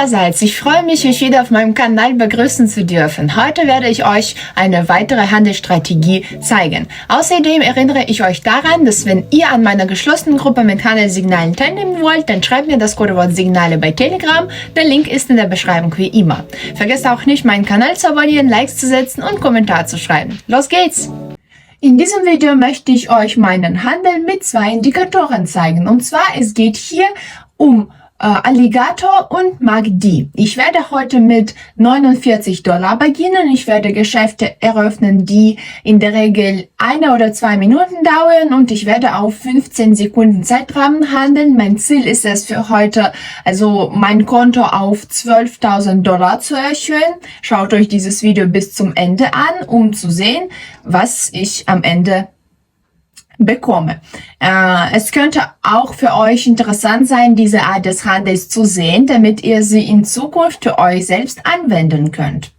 allerseits, ich freue mich, euch wieder auf meinem Kanal begrüßen zu dürfen. Heute werde ich euch eine weitere Handelsstrategie zeigen. Außerdem erinnere ich euch daran, dass wenn ihr an meiner geschlossenen Gruppe mit Handelssignalen teilnehmen wollt, dann schreibt mir das Codewort Signale bei Telegram. Der Link ist in der Beschreibung wie immer. Vergesst auch nicht, meinen Kanal zu abonnieren, Likes zu setzen und Kommentar zu schreiben. Los geht's! In diesem Video möchte ich euch meinen Handel mit zwei Indikatoren zeigen. Und zwar, es geht hier um Alligator und MACD. Ich werde heute mit $49 beginnen. Ich werde Geschäfte eröffnen, die in der Regel 1 oder 2 Minuten dauern und ich werde auf 15 Sekunden Zeitrahmen handeln. Mein Ziel ist es für heute, also mein Konto auf $12.000 zu erhöhen. Schaut euch dieses Video bis zum Ende an, um zu sehen, was ich am Ende bekomme. Es könnte auch für euch interessant sein, diese Art des Handels zu sehen, damit ihr sie in Zukunft für euch selbst anwenden könnt.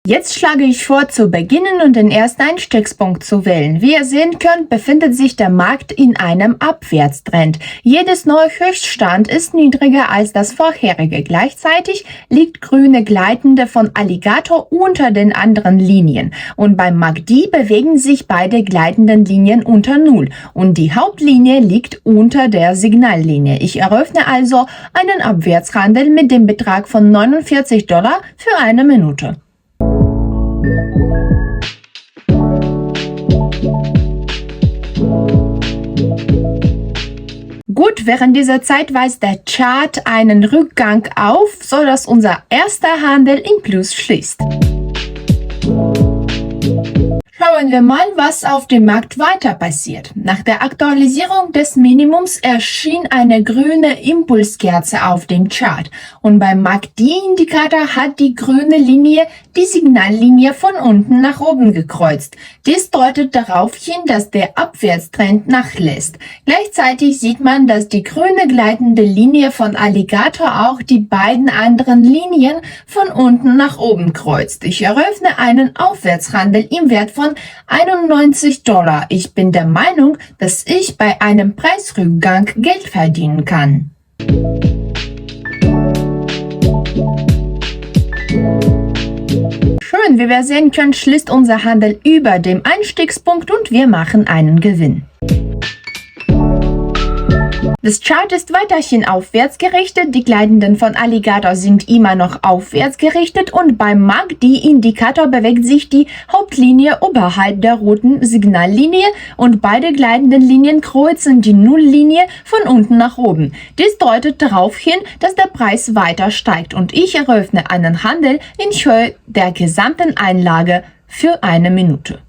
Jetzt schlage ich vor, zu beginnen und den ersten Einstiegspunkt zu wählen. Wie ihr sehen könnt, befindet sich der Markt in einem Abwärtstrend. Jedes neue Höchststand ist niedriger als das vorherige. Gleichzeitig liegt grüne Gleitende von Alligator unter den anderen Linien. Und beim MACD bewegen sich beide gleitenden Linien unter Null. Und die Hauptlinie liegt unter der Signallinie. Ich eröffne also einen Abwärtshandel mit dem Betrag von $49 für 1 Minute. Gut, während dieser Zeit weist der Chart einen Rückgang auf, sodass unser erster Handel im Plus schließt. Schauen wir mal, was auf dem Markt weiter passiert. Nach der Aktualisierung des Minimums erschien eine grüne Impulskerze auf dem Chart und beim MACD-Indikator hat die grüne Linie die Signallinie von unten nach oben gekreuzt. Dies deutet darauf hin, dass der Abwärtstrend nachlässt. Gleichzeitig sieht man, dass die grüne gleitende Linie von Alligator auch die beiden anderen Linien von unten nach oben kreuzt. Ich eröffne einen Aufwärtshandel im Wert von $91. Ich bin der Meinung, dass ich bei einem Preisrückgang Geld verdienen kann. Schön, wie wir sehen können, schließt unser Handel über dem Einstiegspunkt und wir machen einen Gewinn. Das Chart ist weiterhin aufwärts gerichtet, die Gleitenden von Alligator sind immer noch aufwärts gerichtet und beim MACD-Indikator bewegt sich die Hauptlinie oberhalb der roten Signallinie und beide gleitenden Linien kreuzen die Nulllinie von unten nach oben. Dies deutet darauf hin, dass der Preis weiter steigt und ich eröffne einen Handel in Höhe der gesamten Einlage für 1 Minute.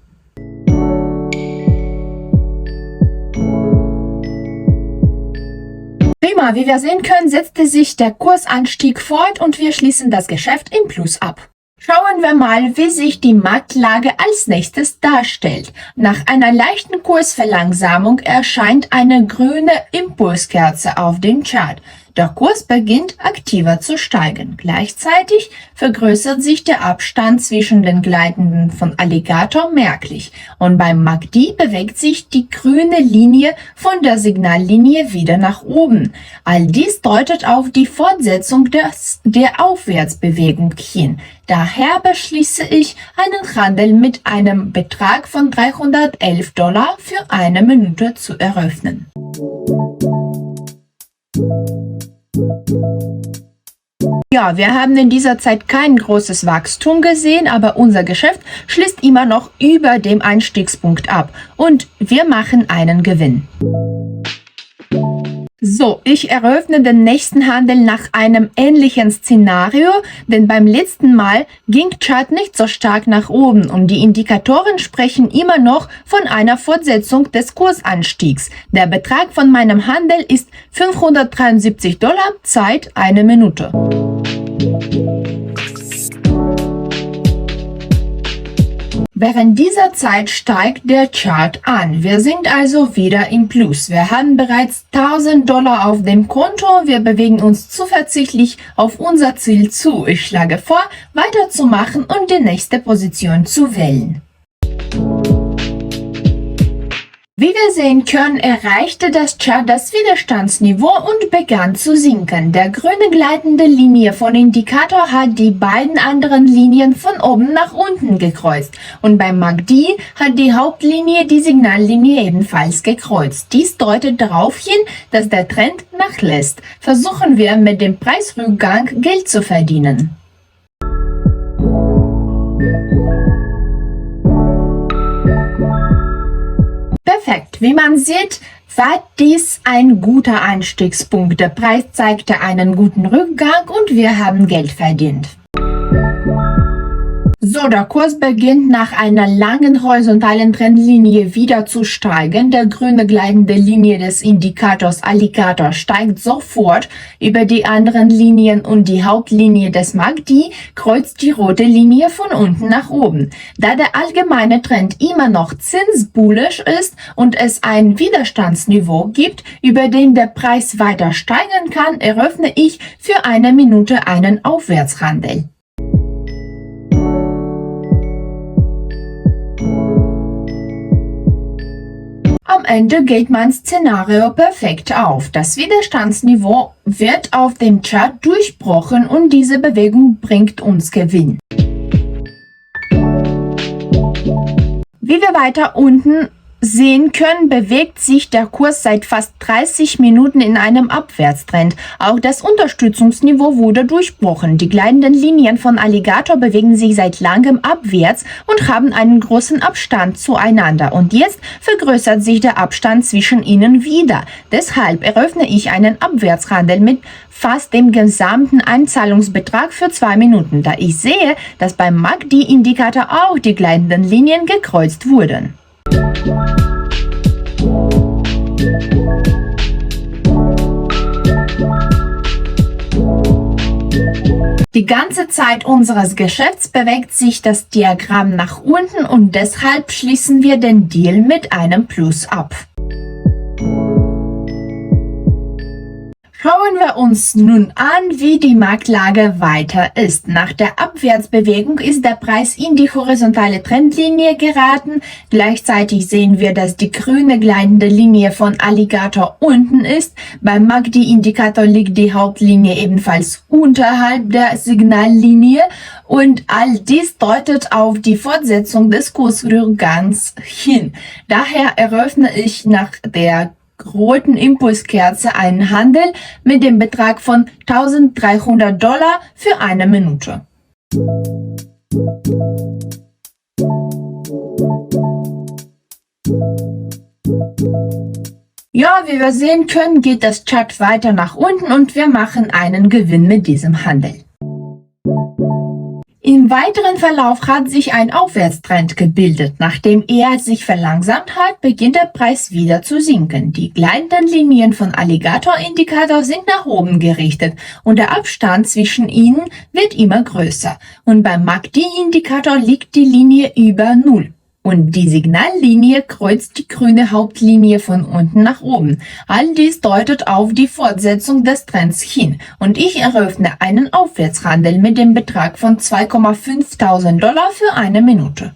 Prima, wie wir sehen können, setzte sich der Kursanstieg fort und wir schließen das Geschäft im Plus ab. Schauen wir mal, wie sich die Marktlage als nächstes darstellt. Nach einer leichten Kursverlangsamung erscheint eine grüne Impulskerze auf dem Chart. Der Kurs beginnt aktiver zu steigen. Gleichzeitig vergrößert sich der Abstand zwischen den Gleitenden von Alligator merklich und beim MACD bewegt sich die grüne Linie von der Signallinie wieder nach oben. All dies deutet auf die Fortsetzung der Aufwärtsbewegung hin. Daher beschließe ich, einen Handel mit einem Betrag von $311 für 1 Minute zu eröffnen. Ja, wir haben in dieser Zeit kein großes Wachstum gesehen, aber unser Geschäft schließt immer noch über dem Einstiegspunkt ab und wir machen einen Gewinn. So, ich eröffne den nächsten Handel nach einem ähnlichen Szenario, denn beim letzten Mal ging Chart nicht so stark nach oben und die Indikatoren sprechen immer noch von einer Fortsetzung des Kursanstiegs. Der Betrag von meinem Handel ist $573, Zeit 1 Minute. Während dieser Zeit steigt der Chart an. Wir sind also wieder im Plus. Wir haben bereits $1000 auf dem Konto. Wir bewegen uns zuversichtlich auf unser Ziel zu. Ich schlage vor, weiterzumachen und die nächste Position zu wählen. Wie wir sehen können, erreichte das Chart das Widerstandsniveau und begann zu sinken. Der grüne gleitende Linie von Indikator hat die beiden anderen Linien von oben nach unten gekreuzt. Und beim MACD hat die Hauptlinie die Signallinie ebenfalls gekreuzt. Dies deutet darauf hin, dass der Trend nachlässt. Versuchen wir mit dem Preisrückgang Geld zu verdienen. Perfekt. Wie man sieht, war dies ein guter Einstiegspunkt. Der Preis zeigte einen guten Rückgang und wir haben Geld verdient. So, der Kurs beginnt nach einer langen horizontalen Trendlinie wieder zu steigen. Der grüne gleitende Linie des Indikators Alligator steigt sofort über die anderen Linien und die Hauptlinie des MACD kreuzt die rote Linie von unten nach oben. Da der allgemeine Trend immer noch zinsbullisch ist und es ein Widerstandsniveau gibt, über den der Preis weiter steigen kann, eröffne ich für eine Minute einen Aufwärtshandel. Am Ende geht mein Szenario perfekt auf. Das Widerstandsniveau wird auf dem Chart durchbrochen und diese Bewegung bringt uns Gewinn. Wie wir weiter unten sehen können, bewegt sich der Kurs seit fast 30 Minuten in einem Abwärtstrend. Auch das Unterstützungsniveau wurde durchbrochen. Die gleitenden Linien von Alligator bewegen sich seit langem abwärts und haben einen großen Abstand zueinander. Und jetzt vergrößert sich der Abstand zwischen ihnen wieder. Deshalb eröffne ich einen Abwärtshandel mit fast dem gesamten Einzahlungsbetrag für 2 Minuten, da ich sehe, dass beim MACD-Indikator auch die gleitenden Linien gekreuzt wurden. Die ganze Zeit unseres Geschäfts bewegt sich das Diagramm nach unten und deshalb schließen wir den Deal mit einem Plus ab. Schauen wir uns nun an, wie die Marktlage weiter ist. Nach der Abwärtsbewegung ist der Preis in die horizontale Trendlinie geraten. Gleichzeitig sehen wir, dass die grüne gleitende Linie von Alligator unten ist. Beim MACD-Indikator liegt die Hauptlinie ebenfalls unterhalb der Signallinie. Und all dies deutet auf die Fortsetzung des Kursrückgangs hin. Daher eröffne ich nach der roten Impulskerze einen Handel mit dem Betrag von $1.300 für eine Minute. Ja, wie wir sehen können, geht das Chart weiter nach unten und wir machen einen Gewinn mit diesem Handel. Im weiteren Verlauf hat sich ein Aufwärtstrend gebildet. Nachdem er sich verlangsamt hat, beginnt der Preis wieder zu sinken. Die gleitenden Linien von Alligator-Indikator sind nach oben gerichtet und der Abstand zwischen ihnen wird immer größer. Und beim MACD-Indikator liegt die Linie über 0. Und die Signallinie kreuzt die grüne Hauptlinie von unten nach oben. All dies deutet auf die Fortsetzung des Trends hin. Und ich eröffne einen Aufwärtshandel mit dem Betrag von $2.500 für eine Minute.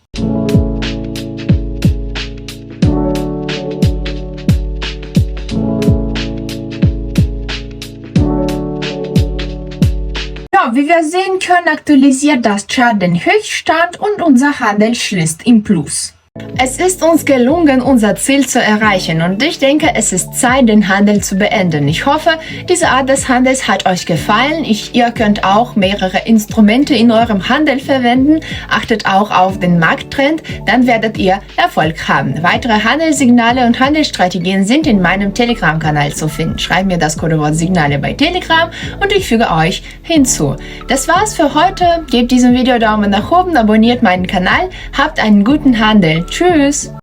Wie wir sehen können, aktualisiert das Chart den Höchststand und unser Handel schließt im Plus. Es ist uns gelungen, unser Ziel zu erreichen und ich denke, es ist Zeit, den Handel zu beenden. Ich hoffe, diese Art des Handels hat euch gefallen. Ihr könnt auch mehrere Instrumente in eurem Handel verwenden. Achtet auch auf den Markttrend, dann werdet ihr Erfolg haben. Weitere Handelssignale und Handelsstrategien sind in meinem Telegram-Kanal zu finden. Schreibt mir das Codewort Signale bei Telegram und ich füge euch hinzu. Das war's für heute. Gebt diesem Video Daumen nach oben, abonniert meinen Kanal, habt einen guten Handel. Tschüss!